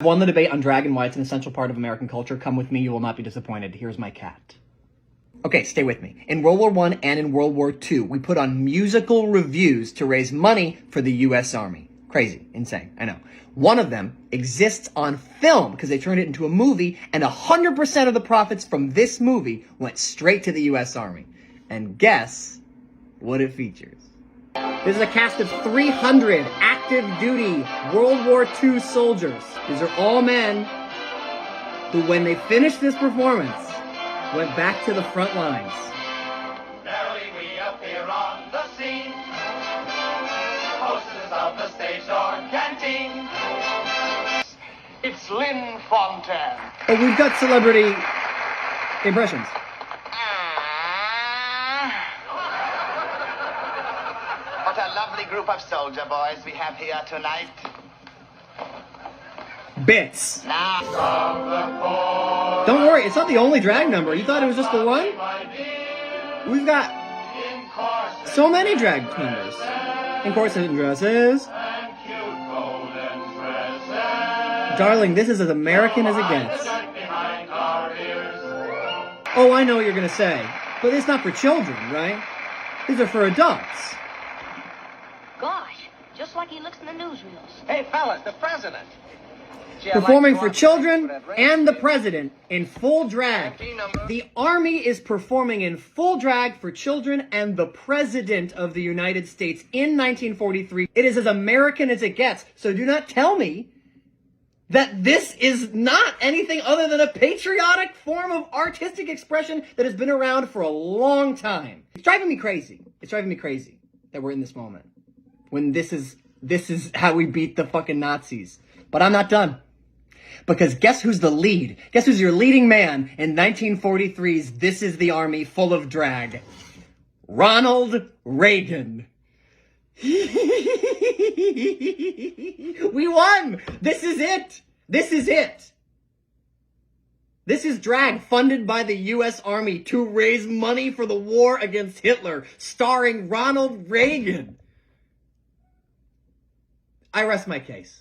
Won the debate on drag and why it's an essential part of American culture. Come with me, you will not be disappointed. Here's my cat. Okay, stay with me. In World War I and in World War II, we put on musical reviews to raise money for the U.S. Army. Crazy, insane, I know. One of them exists on film because they turned it into a movie, and 100% of the profits from this movie went straight to the U.S. Army. And guess what it features? This is a cast of 300 active duty World War II soldiers. These are all men who, when they finished this performance, went back to the front lines. Merrily we appear on the scene, hostess of the stage door canteen. It's Lynn Fontaine. But we've got celebrity impressions. What a lovely group of soldier boys we have here tonight. Bits. Now, Don't worry, it's not the only drag number. You thought it was just the one? We've got so many drag numbers. In corsets and dresses. Darling, this is as American as it gets. Oh, I know what you're going to say. But it's not for children, right? These are for adults. Gosh, just like he looks in the newsreels. hey fellas, the president. Performing for children and the president in full drag. The Army is performing in full drag for children and the President of the United States in 1943. It is as American as it gets. So do not tell me that this is not anything other than a patriotic form of artistic expression that has been around for a long time. It's driving me crazy. It's driving me crazy that we're in this moment when this is how we beat the fucking Nazis. But I'm not done. Because guess who's the lead? Guess who's your leading man in 1943's This Is the Army Full of Drag? Ronald Reagan. We won! This is it! This is it! This is drag funded by the U.S. Army to raise money for the war against Hitler, starring Ronald Reagan. I rest my case.